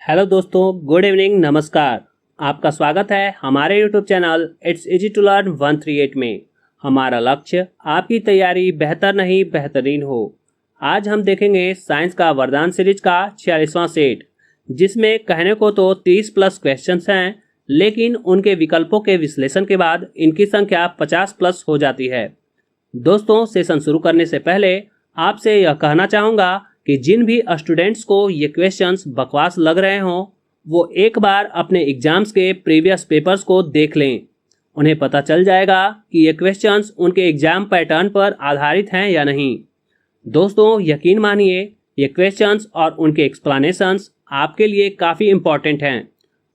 Hello दोस्तों, good evening, नमस्कार। आपका स्वागत है हमारे YouTube channel it's easy to learn 138 में। हमारा लक्ष्य आपकी तैयारी बेहतर नहीं बेहतरीन हो। आज हम देखेंगे साइंस का वरदान सीरीज का 46वां सेट, जिसमें कहने को तो 30 प्लस क्वेश्चंस हैं, लेकिन उनके विकल्पों के विश्लेषण के बाद इनकी संख्या 50 प्लस हो जाती है। दोस्तों, सेशन शुरू करने से पहले आपसे यह कहना चाहूँगा कि जिन भी स्टूडेंट्स को ये क्वेश्चंस बकवास लग रहे हों, वो एक बार अपने एग्जाम्स के प्रीवियस पेपर्स को देख लें। उन्हें पता चल जाएगा कि ये क्वेश्चंस उनके एग्जाम पैटर्न पर आधारित हैं या नहीं। दोस्तों, यकीन मानिए, ये क्वेश्चंस और उनके एक्सप्लेनेशंस आपके लिए काफ़ी इम्पॉर्टेंट हैं।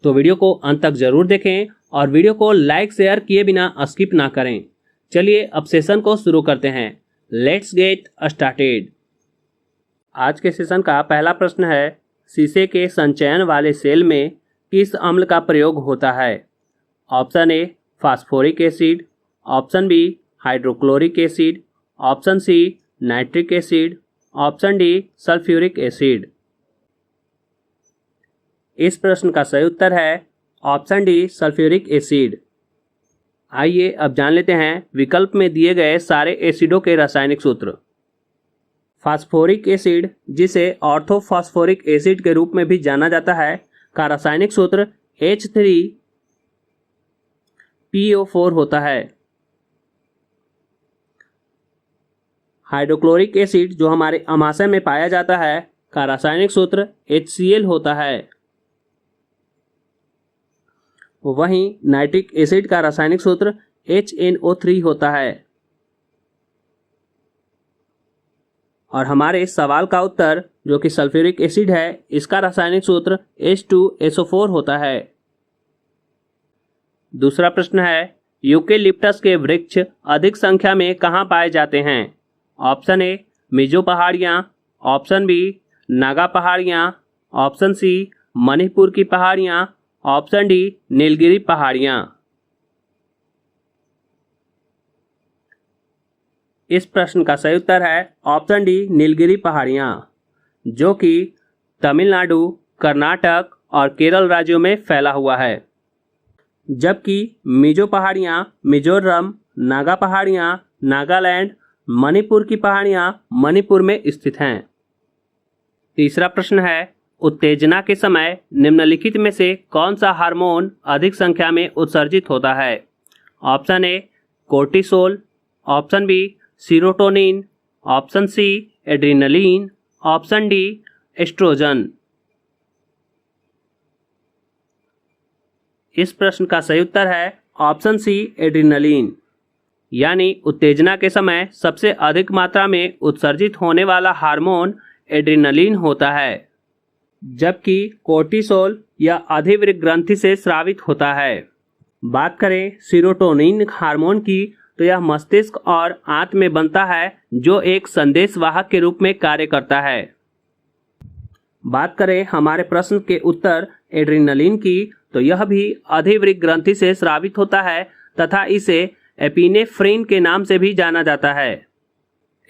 तो वीडियो को अंत तक ज़रूर देखें और वीडियो को लाइक शेयर किए बिना स्किप ना करें। चलिए अब सेशन को शुरू करते हैं। Let's get started. आज के सेशन का पहला प्रश्न है, शीशे के संचयन वाले सेल में किस अम्ल का प्रयोग होता है? Option A phosphoric acid, option B hydrochloric acid, option C nitric acid, option D sulphuric acid. इस प्रश्न का सही उत्तर है ऑप्शन डी सल्फ्यूरिक एसिड। आइए अब जान लेते हैं विकल्प में दिए गए सारे एसिडों के रासायनिक सूत्र। फास्फोरिक एसिड, जिसे ऑर्थोफॉस्फोरिक एसिड के रूप में भी जाना जाता है, का रासायनिक सूत्र H3PO4 होता है। हाइड्रोक्लोरिक एसिड, जो हमारे अमाशय में पाया जाता है, का रासायनिक सूत्र HCl होता है। वहीं नाइट्रिक एसिड का रासायनिक सूत्र HNO3 होता है। और हमारे सवाल का उत्तर, जो कि सल्फ्यूरिक एसिड है, इसका रासायनिक सूत्र H2SO4 होता है। दूसरा प्रश्न है, यूकेलिप्टस के वृक्ष अधिक संख्या में कहाँ पाए जाते हैं? ऑप्शन ए मिजो पहाड़ियाँ, ऑप्शन बी नागा पहाड़ियाँ, ऑप्शन सी मणिपुर की पहाड़ियाँ, ऑप्शन डी नीलगिरी पहाड़ियाँ। इस प्रश्न का सही उत्तर है ऑप्शन डी नीलगिरी पहाड़ियाँ, जो कि तमिलनाडु, कर्नाटक और केरल राज्यों में फैला हुआ है। जबकि मिजो पहाड़ियाँ मिजोरम, नागा पहाड़ियाँ नागालैंड, मणिपुर की पहाड़ियाँ मणिपुर में स्थित हैं। तीसरा प्रश्न है, उत्तेजना के समय निम्नलिखित में से कौन सा हार्मोन अधिक संख्या में उत्सर्जित होता है? Option A cortisol, option B serotonin, option C adrenaline, option D oestrogen. इस प्रश्न का सही उत्तर है ऑप्शन सी एड्रिनलिन। यानी उत्तेजना के समय सबसे अधिक मात्रा में उत्सर्जित होने वाला हार्मोन एड्रिनलिन होता है, जबकि कोर्टिसोल या अधिवृक्क ग्रंथि से स्रावित होता है। बात करें सीरोटोनिन हार्मोन की, तो यह मस्तिष्क और आंत में बनता है, जो एक संदेशवाहक के रूप में कार्य करता है। बात करें हमारे प्रश्न के उत्तर एड्रिनलिन की, तो यह भी अधिवृक्क ग्रंथि से स्रावित होता है तथा इसे एपिनेफ्रिन के नाम से भी जाना जाता है।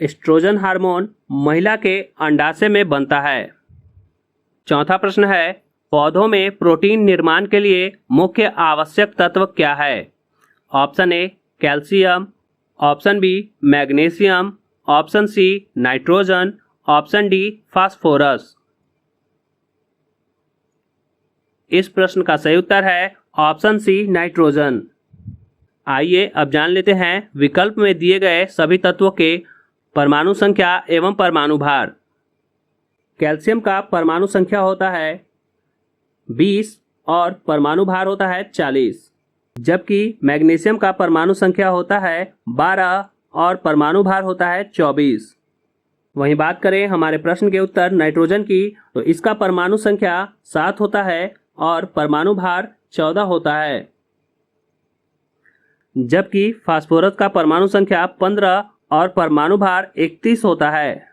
एस्ट्रोजन हार्मोन महिला के अंडाशय में बनता है। चौथा प्रश्न है, पौधों में प्रोटीन निर्माण के लिए मुख्य आवश्यक तत्व क्या है? Option A calcium, option B magnesium, option C nitrogen, option D phosphorus. इस प्रश्न का सही उत्तर है ऑप्शन सी नाइट्रोजन। आइए अब जान लेते हैं विकल्प में दिए गए सभी तत्वों के परमाणु संख्या एवं परमाणु भार। कैल्शियम का परमाणु संख्या होता है 20 और परमाणु भार होता है 40, जबकि मैग्नीशियम का परमाणु संख्या होता है 12 और परमाणु भार होता है 24। वहीं बात करें हमारे प्रश्न के उत्तर नाइट्रोजन की, तो इसका परमाणु संख्या 7 होता है और परमाणु भार 14 होता है, जबकि फास्फोरस का परमाणु संख्या 15 और परमाणु भार 31 होता है।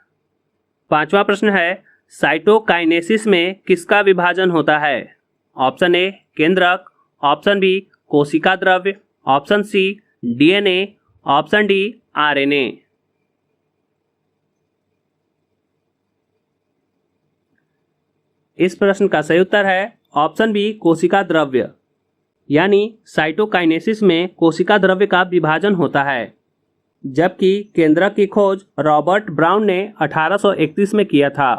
पांचवा प्रश्न है, साइटोकाइनेसिस में किसका विभाजन होता है? ऑप्शन ए केंद्रक, ऑप्शन बी कोशिका द्रव्य, option C DNA, option D RNA. इस प्रश्न का सही उत्तर है ऑप्शन बी कोशिका द्रव्य, यानी साइटोकाइनेसिस में कोशिका द्रव्य का विभाजन होता है। जबकि केंद्रक की खोज रॉबर्ट ब्राउन ने 1831 में किया था।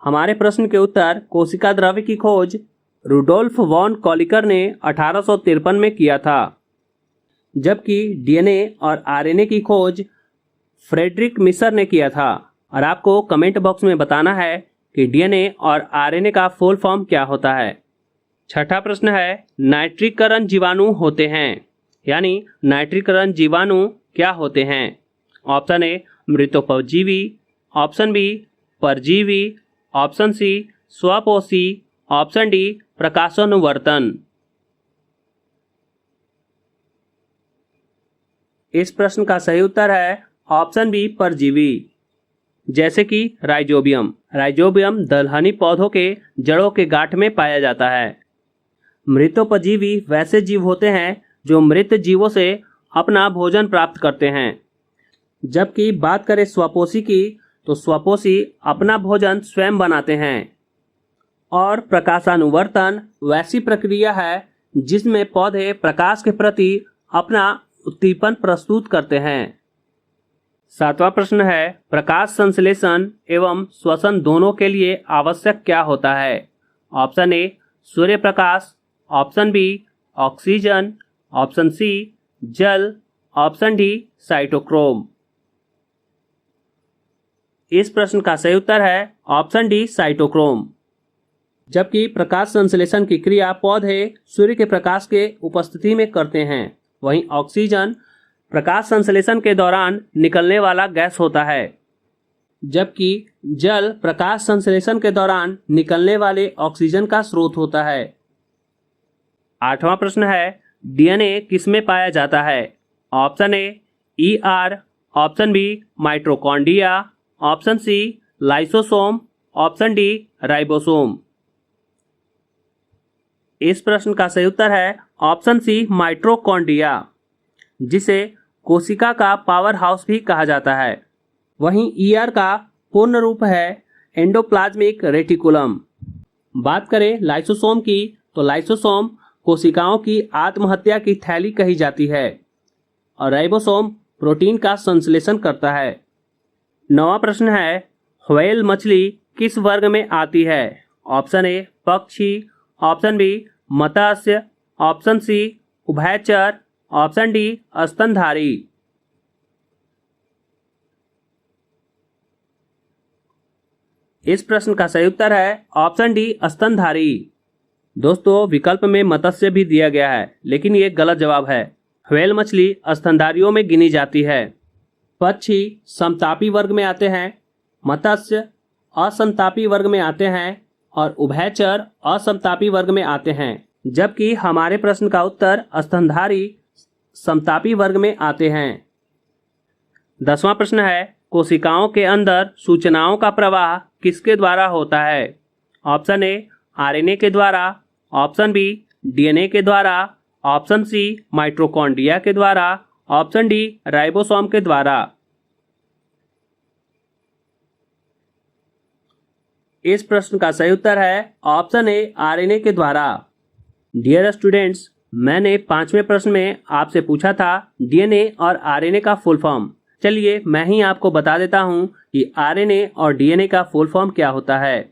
हमारे प्रश्न के उत्तर कोशिका द्रव्य की खोज रुडोल्फ वॉन कॉलिकर ने 1853 में किया था। जबकि डीएनए और आरएनए की खोज फ्रेडरिक मिशर ने किया था। और आपको कमेंट बॉक्स में बताना है कि डीएनए और आरएनए का फुल फॉर्म क्या होता है। छठा प्रश्न है नाइट्रीकरण जीवाणु होते हैं, यानी नाइट्रीकरण जीवाणु क्या होते हैं। ऑप्शन ए मृतोपजीवी, ऑप्शन बी परजीवी, ऑप्शन सी स्वपोषी, ऑप्शन डी प्रकाशानुवर्तन। इस प्रश्न का सही उत्तर है ऑप्शन बी परजीवी, जैसे कि राइजोबियम। राइजोबियम दलहनी पौधों के जड़ों के गांठ में पाया जाता है। मृतोपजीवी वैसे जीव होते हैं जो मृत जीवों से अपना भोजन प्राप्त करते हैं। जबकि बात करें स्वपोषी की, तो स्वपोषी अपना भोजन स्वयं बनाते हैं। और प्रकाशानुवर्तन वैसी प्रक्रिया है जिसमें पौधे प्रकाश के प्रति अपना उद्दीपन प्रस्तुत करते हैं। सातवां प्रश्न है प्रकाश संश्लेषण एवं श्वसन दोनों के लिए आवश्यक क्या होता है। ऑप्शन ए सूर्य प्रकाश, option B oxygen, option C जल, ऑप्शन डी साइटोक्रोम। इस प्रश्न का सही उत्तर है ऑप्शन डी साइटोक्रोम। जबकि प्रकाश संश्लेषण की क्रिया पौधे सूर्य के प्रकाश के उपस्थिति में करते हैं, वहीं ऑक्सीजन प्रकाश संश्लेषण के दौरान निकलने वाला गैस होता है। जबकि जल प्रकाश संश्लेषण के दौरान निकलने वाले ऑक्सीजन का स्रोत होता है। आठवां प्रश्न है डीएनए किसमें पाया जाता है। Option A ER, option B mitochondria, option C lysosome, option D ribosome. इस प्रश्न का सही उत्तर है ऑप्शन सी माइटोकॉन्ड्रिया, जिसे कोशिका का पावर हाउस भी कहा जाता है। वहीं ईआर का पूर्ण रूप है एंडोप्लाज्मिक रेटिकुलम। बात करें लाइसोसोम की, तो लाइसोसोम कोशिकाओं की आत्महत्या की थैली कही जाती है। और राइबोसोम प्रोटीन का संश्लेषण करता है। नौवां प्रश्न है व्हेल मछली किस वर्ग में आती है। ऑप्शन ए पक्षी, ऑप्शन बी मत्स्य, ऑप्शन सी उभयचर, ऑप्शन डी स्तनधारी। इस प्रश्न का सही उत्तर है ऑप्शन डी स्तनधारी। दोस्तों विकल्प में मत्स्य भी दिया गया है, लेकिन ये गलत जवाब है। व्हेल मछली स्तनधारियों में गिनी जाती है। पक्षी समतापी वर्ग में आते हैं, मत्स्य असमतापी वर्ग में आते हैं और उभयचर असमतापी वर्ग में आते हैं। जबकि हमारे प्रश्न का उत्तर स्तनधारी समतापी वर्ग में आते हैं। 10वां प्रश्न है कोशिकाओं के अंदर सूचनाओं का प्रवाह किसके द्वारा होता है। ऑप्शन ए आरएनए के द्वारा, ऑप्शन बी डीएनए के द्वारा, ऑप्शन सी माइटोकॉन्ड्रिया के द्वारा, ऑप्शन डी राइबोसोम के द्वारा। इस प्रश्न का सही उत्तर है ऑप्शन ए आरएनए के द्वारा। डियर स्टूडेंट्स, मैंने 5वें प्रश्न में आपसे पूछा था डीएनए और आरएनए का फुल फॉर्म। चलिए मैं ही आपको बता देता हूं कि आरएनए और डीएनए का फुल फॉर्म क्या होता है।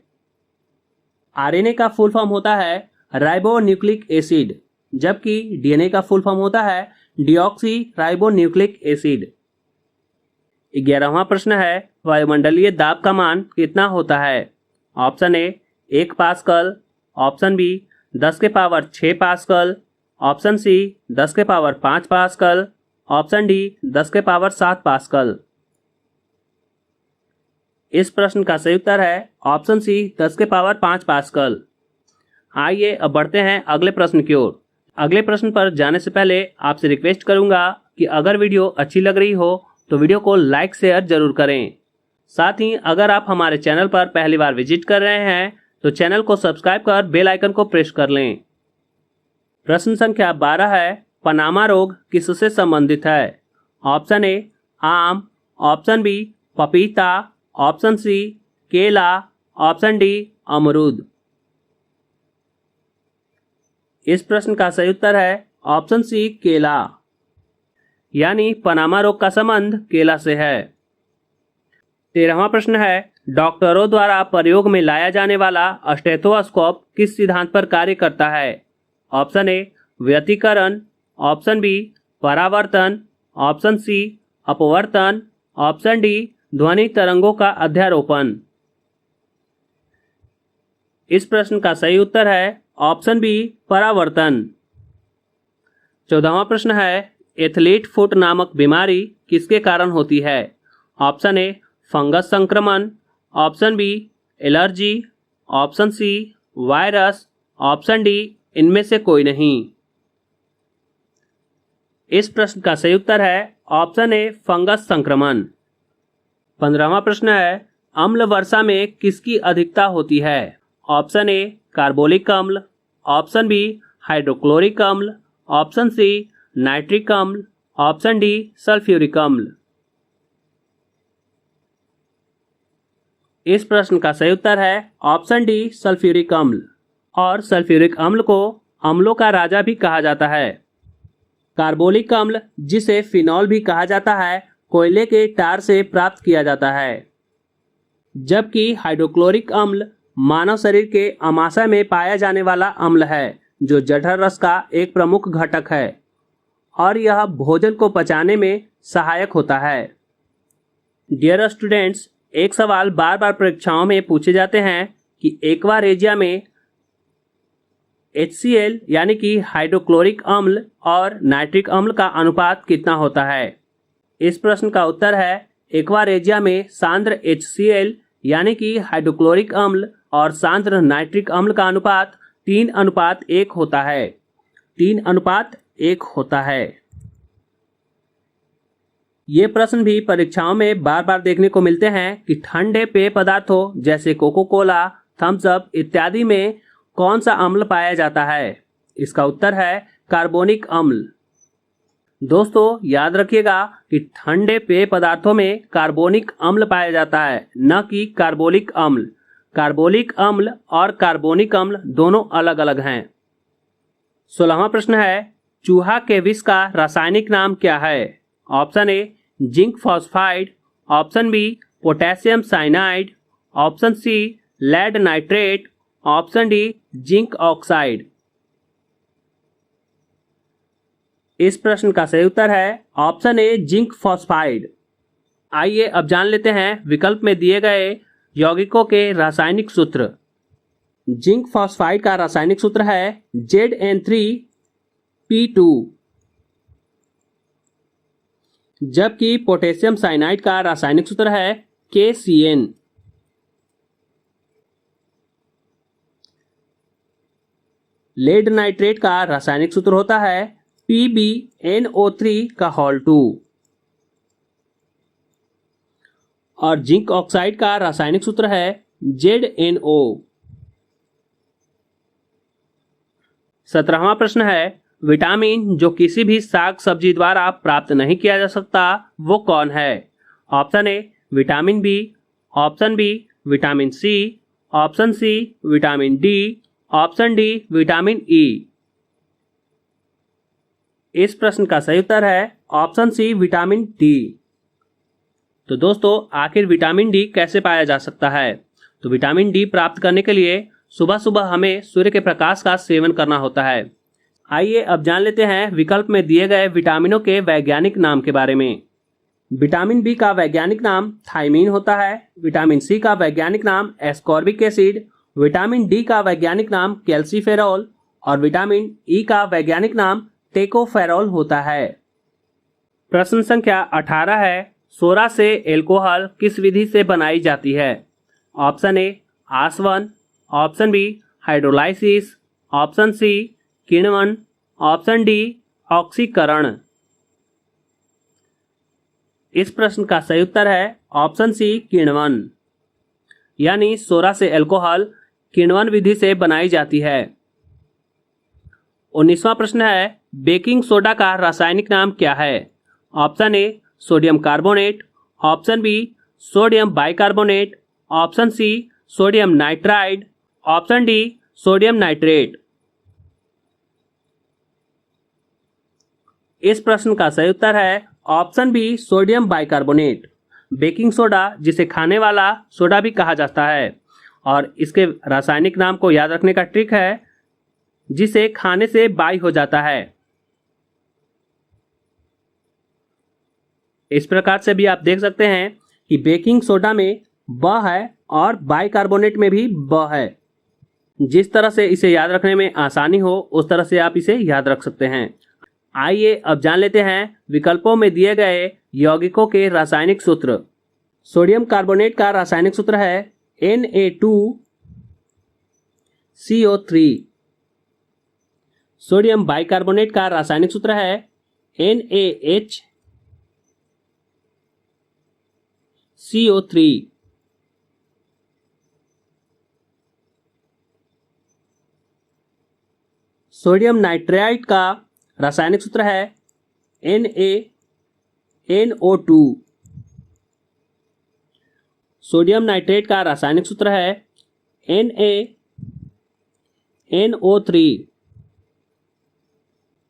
आरएनए का फुल फॉर्म होता है राइबो न्यूक्लिक एसिड, जबकि डीएनए का फुल फॉर्म होता है डीऑक्सी राइबो न्यूक्लिक एसिड। 11वां प्रश्न है वायुमंडलीय दाब का मान कितना होता है। Option A 1 pascal, option B 10 के पावर 6 पास्कल, ऑप्शन सी 10 के पावर 5 पास्कल, ऑप्शन डी 10 के पावर 7 पास्कल। इस प्रश्न का सही उत्तर है ऑप्शन सी 10 के पावर 5 पास्कल। आइए अब बढ़ते हैं अगले प्रश्न की ओर। अगले प्रश्न पर जाने से पहले आपसे रिक्वेस्ट करूंगा कि अगर वीडियो अच्छी लग रही हो तो वीडियो को लाइक शेयर जरूर करें। साथ ही अगर आप हमारे चैनल पर पहली बार विजिट कर रहे हैं तो चैनल को सब्सक्राइब कर बेल आइकन को प्रेस कर लें। प्रश्न संख्या 12 है पनामा रोग किससे संबंधित है। ऑप्शन ए आम, ऑप्शन बी पपीता, ऑप्शन सी केला, ऑप्शन डी अमरूद। इस प्रश्न का सही उत्तर है ऑप्शन सी केला, यानी पनामा रोग का संबंध केला से है। 13वां प्रश्न है डॉक्टरों द्वारा प्रयोग में लाया जाने वाला स्टेथोस्कोप किस सिद्धांत पर कार्य करता है? ऑप्शन ए व्यतिकरण, ऑप्शन बी परावर्तन, ऑप्शन सी अपवर्तन, ऑप्शन डी ध्वनि तरंगों का अध्यारोपण। इस प्रश्न का सही उत्तर है ऑप्शन बी परावर्तन। 14वां प्रश्न है एथलीट फुट नामक बीमारी किसके कारण होती है? ऑप्शन ए फंगस संक्रमण, option B allergy, option C virus, option D इनमें से कोई नहीं। इस प्रश्न का सही उत्तर है ऑप्शन ए फंगस संक्रमण। 15वां प्रश्न है अम्ल वर्षा में किसकी अधिकता होती है? ऑप्शन ए कार्बोलिक अम्ल, ऑप्शन बी हाइड्रोक्लोरिक अम्ल, ऑप्शन सी नाइट्रिक अम्ल, ऑप्शन डी सल्फ्यूरिक अम्ल। इस प्रश्न का सही उत्तर है ऑप्शन डी सल्फ्यूरिक अम्ल। और सल्फ्यूरिक अम्ल को अम्लों का राजा भी कहा जाता है। कार्बोलिक अम्ल, जिसे फिनॉल भी कहा जाता है, कोयले के टार से प्राप्त किया जाता है, जबकि हाइड्रोक्लोरिक अम्ल मानव शरीर के अमाशय में पाया जाने वाला अम्ल है, जो जठर रस का एक प्रमुख घटक है और यह भोजन को पचाने में सहायक होता है। डियर स्टूडेंट्स, एक सवाल बार बार परीक्षाओं में पूछे जाते हैं कि एक्वा रेजिया में HCl यानी कि हाइड्रोक्लोरिक अम्ल और नाइट्रिक अम्ल का अनुपात कितना होता है? इस प्रश्न का उत्तर है एक्वा रेजिया में सांद्र HCl यानी कि हाइड्रोक्लोरिक अम्ल और सांद्र नाइट्रिक अम्ल का अनुपात 3:1 होता है। 3:1 होता है। ये प्रश्न भी परीक्षाओं में बार बार देखने को मिलते हैं कि ठंडे पेय पदार्थों जैसे कोको कोला, थम्स अप इत्यादि में कौन सा अम्ल पाया जाता है? इसका उत्तर है कार्बोनिक अम्ल। दोस्तों याद रखिएगा कि ठंडे पेय पदार्थों में कार्बोनिक अम्ल पाया जाता है, न कि कार्बोलिक अम्ल। कार्बोलिक अम्ल और कार्बोनिक अम्ल दोनों अलग अलग हैं। 16वां प्रश्न है चूहा के विष का रासायनिक नाम क्या है? Option A zinc phosphide, option B potassium cyanide, option C lead nitrate, option D zinc oxide. इस प्रश्न का सही उत्तर है ऑप्शन ए जिंक फॉस्फाइड। आइए अब जान लेते हैं विकल्प में दिए गए यौगिकों के रासायनिक सूत्र। जिंक फॉस्फाइड का रासायनिक सूत्र है Zn3P2, जबकि पोटेशियम साइनाइड का रासायनिक सूत्र है KCN। लेड नाइट्रेट का रासायनिक सूत्र होता है PbNO3 और जिंक ऑक्साइड का रासायनिक सूत्र है ZnO। 17वां प्रश्न है विटामिन जो किसी भी साग सब्जी द्वारा प्राप्त नहीं किया जा सकता वो कौन है? Option A vitamin B, option B vitamin C, option C vitamin D, option D vitamin E. इस प्रश्न का सही उत्तर है ऑप्शन सी विटामिन डी। तो दोस्तों आखिर विटामिन डी कैसे पाया जा सकता है? तो विटामिन डी प्राप्त करने के लिए सुबह सुबह हमें सूर्य के प्रकाश का सेवन करना होता है। आइए अब जान लेते हैं विकल्प में दिए गए विटामिनों के वैज्ञानिक नाम के बारे में। विटामिन बी का वैज्ञानिक नाम थायमीन होता है, विटामिन सी का वैज्ञानिक नाम एस्कॉर्बिक एसिड, विटामिन डी का वैज्ञानिक नाम कैल्सीफेरॉल और विटामिन ई का वैज्ञानिक नाम टेकोफेरॉल होता है। प्रश्न संख्या 18 है सोरा से एल्कोहल किस विधि से बनाई जाती है? ऑप्शन ए आसवन, option B hydrolysis, option C किण्वन, ऑप्शन डी ऑक्सीकरण। इस प्रश्न का सही उत्तर है ऑप्शन सी किण्वन, यानी सोरा से एल्कोहल किण्वन विधि से बनाई जाती है। 19वां प्रश्न है बेकिंग सोडा का रासायनिक नाम क्या है? Option A sodium carbonate, option B sodium bicarbonate, option C sodium nitride, option D sodium nitrate. इस प्रश्न का सही उत्तर है option B sodium bicarbonate. Baking soda जिसे खाने वाला सोडा भी कहा जाता है और इसके रासायनिक नाम को याद रखने का ट्रिक है जिसे खाने से बाई हो जाता है। इस प्रकार से भी आप देख सकते हैं कि बेकिंग सोडा में ब है और बाइकार्बोनेट में भी ब है। जिस तरह से इसे याद रखने में आसानी हो उस तरह से आप इसे याद रख सकते हैं। आइए अब जान लेते हैं विकल्पों में दिए गए यौगिकों के रासायनिक सूत्र। सोडियम कार्बोनेट का रासायनिक सूत्र है Na2CO3। सोडियम बाइकार्बोनेट का रासायनिक सूत्र है NaHCO3। सोडियम नाइट्राइट का रासायनिक सूत्र है NaNO2। सोडियम नाइट्रेट का रासायनिक सूत्र है NaNO3।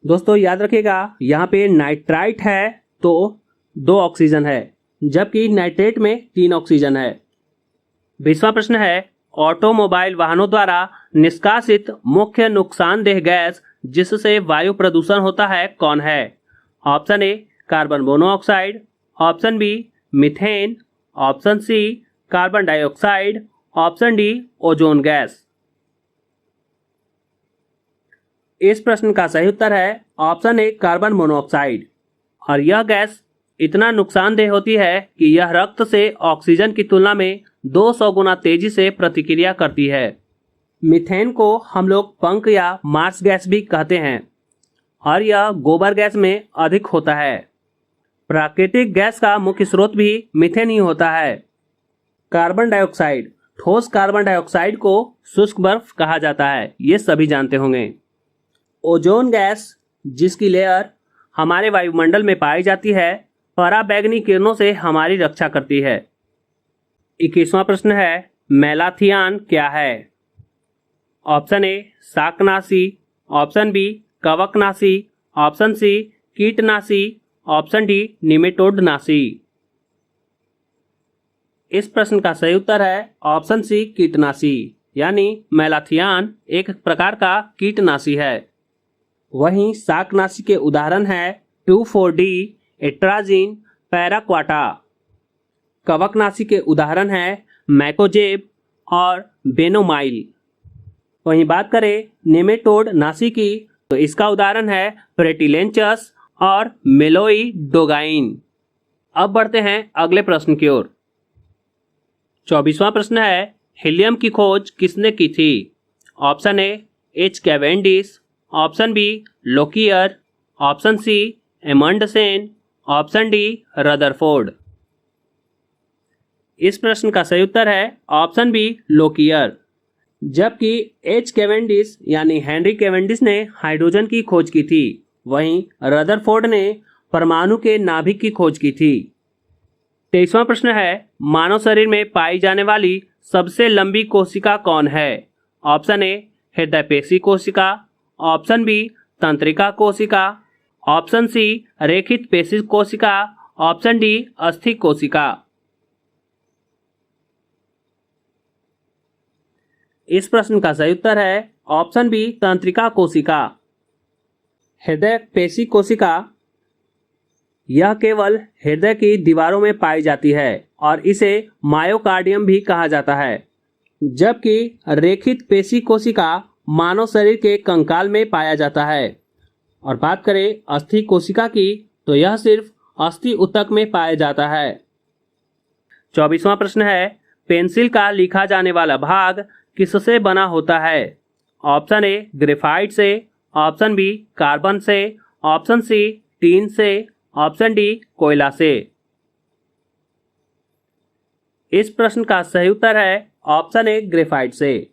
दोस्तों याद रखिएगा यहाँ पे नाइट्राइट है तो 2 ऑक्सीजन है जबकि नाइट्रेट में 3 ऑक्सीजन है। 20वां प्रश्न है ऑटोमोबाइल वाहनों द्वारा निष्कासित मुख्य नुकसानदेह गैस जिससे वायु प्रदूषण होता है कौन है? Option A carbon monoxide, option B methane, option C carbon dioxide, option D ozone gas. इस प्रश्न का सही उत्तर है ऑप्शन ए कार्बन मोनोऑक्साइड। और यह गैस इतना नुकसानदेह होती है कि यह रक्त से ऑक्सीजन की तुलना में 200 गुना तेजी से प्रतिक्रिया करती है। मीथेन को हम लोग पंख या मार्स गैस भी कहते हैं और यह गोबर गैस में अधिक होता है। प्राकृतिक गैस का मुख्य स्रोत भी मीथेन ही होता है। कार्बन डाइऑक्साइड, ठोस कार्बन डाइऑक्साइड को शुष्क बर्फ कहा जाता है, ये सभी जानते होंगे। ओजोन गैस जिसकी लेयर हमारे वायुमंडल में पाई जाती है पराबैंगनी किरणों से हमारी रक्षा करती है। 21वां प्रश्न है मेलाथियान क्या है? ऑप्शन ए शाकनाशी, ऑप्शन बी कवकनाशी, ऑप्शन सी कीटनाशी, ऑप्शन डी निमेटोडनाशी। इस प्रश्न का सही उत्तर है ऑप्शन सी कीटनाशी, यानी मेलाथियान एक प्रकार का कीटनाशी है। वहीं शाकनाशी के उदाहरण है 2,4-D, एट्राजिन, पैराक्वाटा। कवकनाशी के उदाहरण है मैकोजेब और बेनोमाइल। वहीं बात करें नेमेटोड नाशी की तो इसका उदाहरण है प्रेटिलेंचस और मेलोइडोगाइन। अब बढ़ते हैं अगले प्रश्न की ओर। 24वां प्रश्न है हीलियम की खोज किसने की थी? Option A H Cavendish, option B Lockyer, option C Amundsen, option D Rutherford. इस प्रश्न का सही उत्तर है ऑप्शन बी लोकियर। जबकि एच कैवेंडिश यानी हेनरी कैवेंडिश ने हाइड्रोजन की खोज की थी, वहीं रदरफोर्ड ने परमाणु के नाभिक की खोज की थी। 23वां प्रश्न है मानव शरीर में पाई जाने वाली सबसे लंबी कोशिका कौन है? ऑप्शन ए हृदय पेशी कोशिका, ऑप्शन बी तंत्रिका कोशिका, ऑप्शन सी रेखित पेशी कोशिका, ऑप्शन डी अस्थि कोशिका। इस प्रश्न का सही उत्तर है ऑप्शन बी तंत्रिका कोशिका। हृदय पेशी कोशिका यह केवल हृदय की दीवारों में पाई जाती है और इसे मायोकार्डियम भी कहा जाता है। जबकि रेखित पेशी कोशिका मानव शरीर के कंकाल में पाया जाता है। और बात करें अस्थि कोशिका की तो यह सिर्फ अस्थि ऊतक में पाया जाता है। 24वां प्रश्न है पेंसिल का लिखा जाने वाला भाग किससे बना होता है? ऑप्शन ए ग्रेफाइट से, ऑप्शन बी कार्बन से, ऑप्शन सी टीन से, ऑप्शन डी कोयला से। इस प्रश्न का सही उत्तर है ऑप्शन ए ग्रेफाइट से।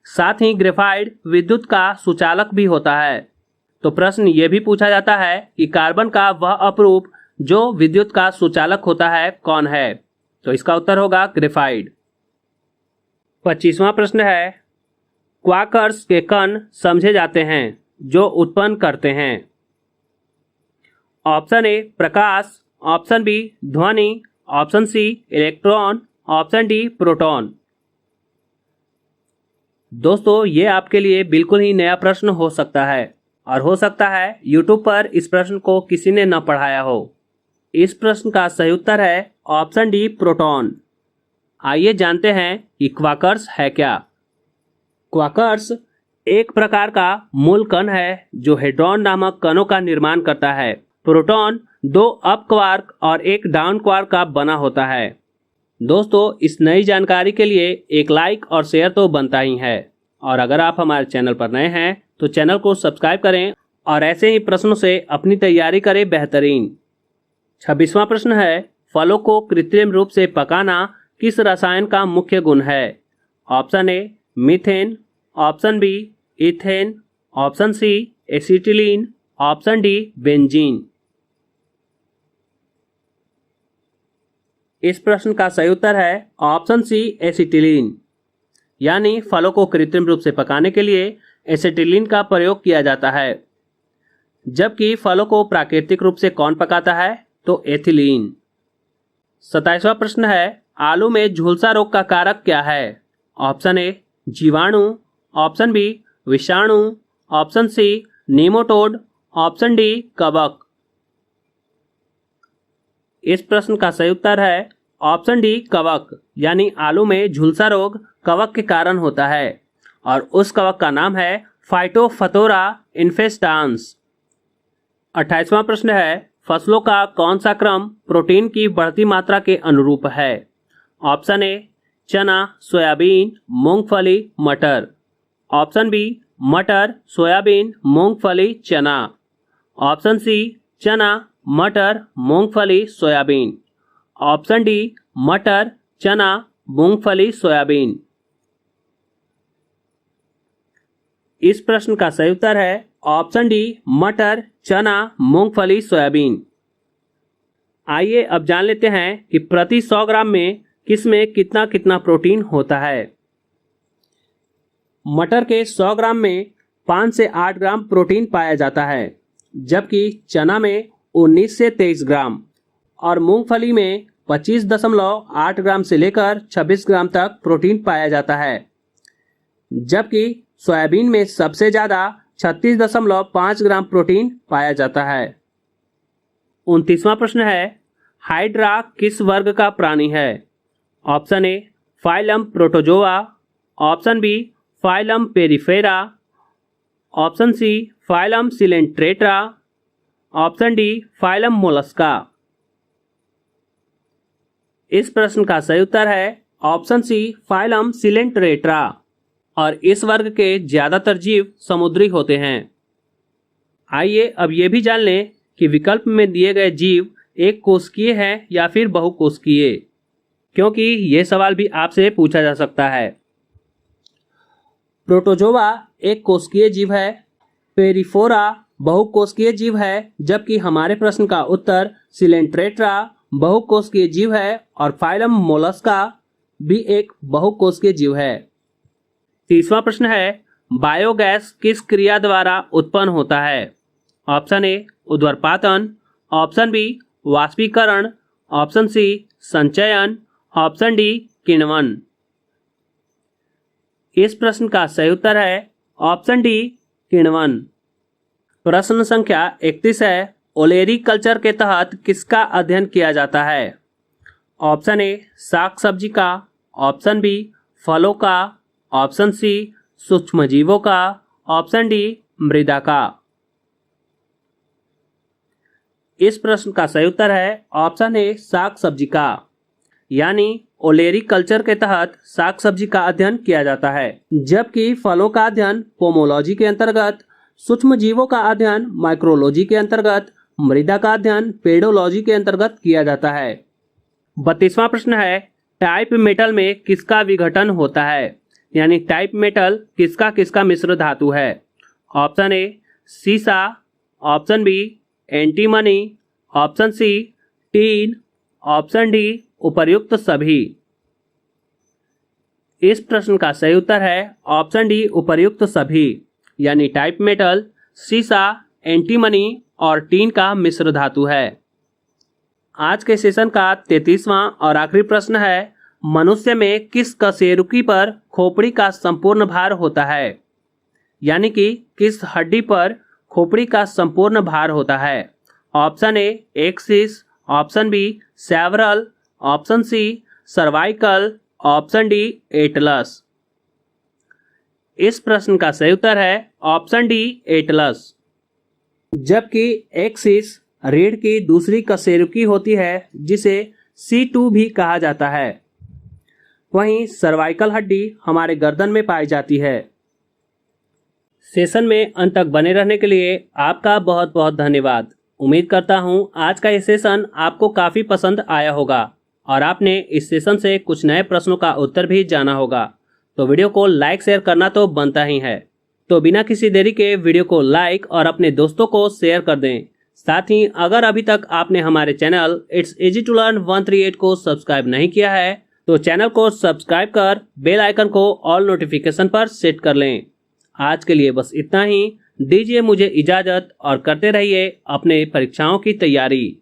साथ ही ग्रेफाइट विद्युत का सुचालक भी होता है। तो प्रश्न ये भी पूछा जाता है कि कार्बन का वह अपरूप जो विद्युत का सुचालक होता है कौन है? तो इसका उत्तर होगा ग्रेफाइट। 25वां प्रश्न है क्वार्क्स के कण समझे जाते हैं जो उत्पन्न करते हैं। ऑप्शन ए प्रकाश, ऑप्शन बी ध्वनि, option C electron, option D proton. दोस्तों ये आपके लिए बिल्कुल ही नया प्रश्न हो सकता है और हो सकता है YouTube पर इस प्रश्न को किसी ने न पढ़ाया हो। इस प्रश्न का सही उत्तर है ऑप्शन डी प्रोटॉन। आइए जानते हैं कि क्वार्क्स है क्या। क्वार्क्स एक प्रकार का मूल कण है जो हेड्रॉन नामक कणों का निर्माण करता है। प्रोटॉन 2 अप क्वार्क और 1 डाउन क्वार्क का बना होता है। दोस्तों इस नई जानकारी के लिए एक लाइक और शेयर तो बनता ही है, और अगर आप हमारे चैनल पर नए हैं तो चैनल को सब्सक्राइब करें और ऐसे ही प्रश्नों से अपनी तैयारी करें बेहतरीन। 26वां प्रश्न है, फलों को कृत्रिम रूप से पकाना किस रसायन का मुख्य गुण है? Option A methane, option B ethane, option C acetylene, option D benzene. इस प्रश्न का सही उत्तर है ऑप्शन सी एसिटिलीन। यानी फलों को कृत्रिम रूप से पकाने के लिए एसिटिलीन का प्रयोग किया जाता है, जबकि फलों को प्राकृतिक रूप से कौन पकाता है? तो एथिलीन। 27वां प्रश्न है, आलू में झुलसा रोग का कारक क्या है? ऑप्शन ए जीवाणु, ऑप्शन बी विषाणु, ऑप्शन सी नीमोटोड, ऑप्शन डी कवक। इस प्रश्न का सही उत्तर है ऑप्शन डी कवक। यानी आलू में झुलसा रोग कवक के कारण होता है और उस कवक का नाम है फाइटोफथोरा इन्फेस्टांस। 28वां प्रश्न है, फसलों का कौन सा क्रम प्रोटीन की बढ़ती मात्रा के अनुरूप है? ऑप्शन ए चना, सोयाबीन, मूंगफली, मटर, ऑप्शन बी मटर, सोयाबीन, मूंगफली, चना, ऑप्शन सी चना, मटर, मूंगफली, सोयाबीन, ऑप्शन डी मटर, चना, मूंगफली, सोयाबीन। इस प्रश्न का सही उत्तर है ऑप्शन डी मटर, चना, मूंगफली, सोयाबीन। आइए अब जान लेते हैं कि प्रति 100 ग्राम में किसमें कितना कितना प्रोटीन होता है। मटर के 100 ग्राम में 5 से 8 ग्राम प्रोटीन पाया जाता है, जबकि चना में 19 से 23 ग्राम और मूंगफली में 25.8 ग्राम से लेकर 26 ग्राम तक प्रोटीन पाया जाता है, जबकि सोयाबीन में सबसे ज़्यादा 36.5 ग्राम प्रोटीन पाया जाता है। 29वां प्रश्न है, हाइड्रा किस वर्ग का प्राणी है? Option A phylum protozoa, option B phylum porifera, option C phylum coelenterata, option D phylum mollusca. इस प्रश्न का सही उत्तर है ऑप्शन सी फाइलम सिलेंट्रेटा और इस वर्ग के ज्यादातर जीव समुद्री होते हैं। आइए अब ये भी जान लें कि विकल्प में दिए गए जीव एक कोशिकीय है या फिर बहुकोशिकीय, क्योंकि ये सवाल भी आपसे पूछा जा सकता है। प्रोटोजोआ एक कोशिकीय जीव है, पेरिफोरा बहुकोशिकीय जीव है, जबकि हमारे प्रश्न का उत्तर सिलेंट्रेटा बहुकोशिकीय जीव है और फाइलम मोलस्का भी एक बहुकोशिकीय जीव है। 30वां प्रश्न है, बायोगैस किस क्रिया द्वारा उत्पन्न होता है? ऑप्शन ए उध्वर्पातन, ऑप्शन बी वाष्पीकरण, ऑप्शन सी संचयन, ऑप्शन डी किण्वन। इस प्रश्न का सही उत्तर है ऑप्शन डी किण्वन। प्रश्न संख्या 31 है, ओलेरी कल्चर के तहत किसका अध्ययन किया जाता है? ऑप्शन ए साग सब्जी का, ऑप्शन बी फलों का, ऑप्शन सी सूक्ष्मजीवों का, ऑप्शन डी मृदा का। इस प्रश्न का सही उत्तर है ऑप्शन ए साग सब्जी का। यानी ओलेरी कल्चर के तहत साग सब्जी का अध्ययन किया जाता है, जबकि फलों का अध्ययन पोमोलॉजी के अंतर्गत, सूक्ष्म जीवों का अध्ययन माइक्रोलॉजी के अंतर्गत, मृदा का अध्ययन पेडोलॉजी के अंतर्गत किया जाता है। 32वां प्रश्न है, टाइप मेटल में किसका विघटन होता है? यानी टाइप मेटल किसका किसका मिश्र धातु है? ऑप्शन ए सीसा, option B antimony, option C tin, option D उपर्युक्त सभी। इस प्रश्न का सही उत्तर है ऑप्शन डी उपर्युक्त सभी। यानी टाइप मेटल सीसा, एंटीमनी और टीन का मिश्र धातु है। आज के सेशन का 33वां और आखिरी प्रश्न है, मनुष्य में किस कशेरुकी पर खोपड़ी का संपूर्ण भार होता है? यानी कि किस हड्डी पर खोपड़ी का संपूर्ण भार होता है? Option A axis, option B several, option C cervical, option D atlas. इस प्रश्न का सही उत्तर है ऑप्शन डी एटलस। जबकि एक्सिस रीढ़ की दूसरी कशेरुकी होती है जिसे C2 भी कहा जाता है। वहीं सर्वाइकल हड्डी हमारे गर्दन में पाई जाती है। सेशन में अंत तक बने रहने के लिए आपका बहुत बहुत धन्यवाद। उम्मीद करता हूं आज का ये सेशन आपको काफ़ी पसंद आया होगा और आपने इस सेशन से कुछ नए प्रश्नों का उत्तर भी जाना होगा। तो वीडियो को लाइक शेयर करना तो बनता ही है। तो बिना किसी देरी के वीडियो को लाइक और अपने दोस्तों को शेयर कर दें। साथ ही अगर अभी तक आपने हमारे channel it's easy to learn 138 को सब्सक्राइब नहीं किया है तो चैनल को सब्सक्राइब कर बेल आइकन को ऑल नोटिफिकेशन पर सेट कर लें। आज के लिए बस इतना ही। दीजिए मुझे इजाज़त और करते रहिए अपने परीक्षाओं की तैयारी।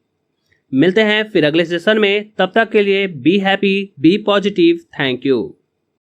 मिलते हैं फिर अगले सेशन में। तब तक के लिए be happy, be positive. Thank you.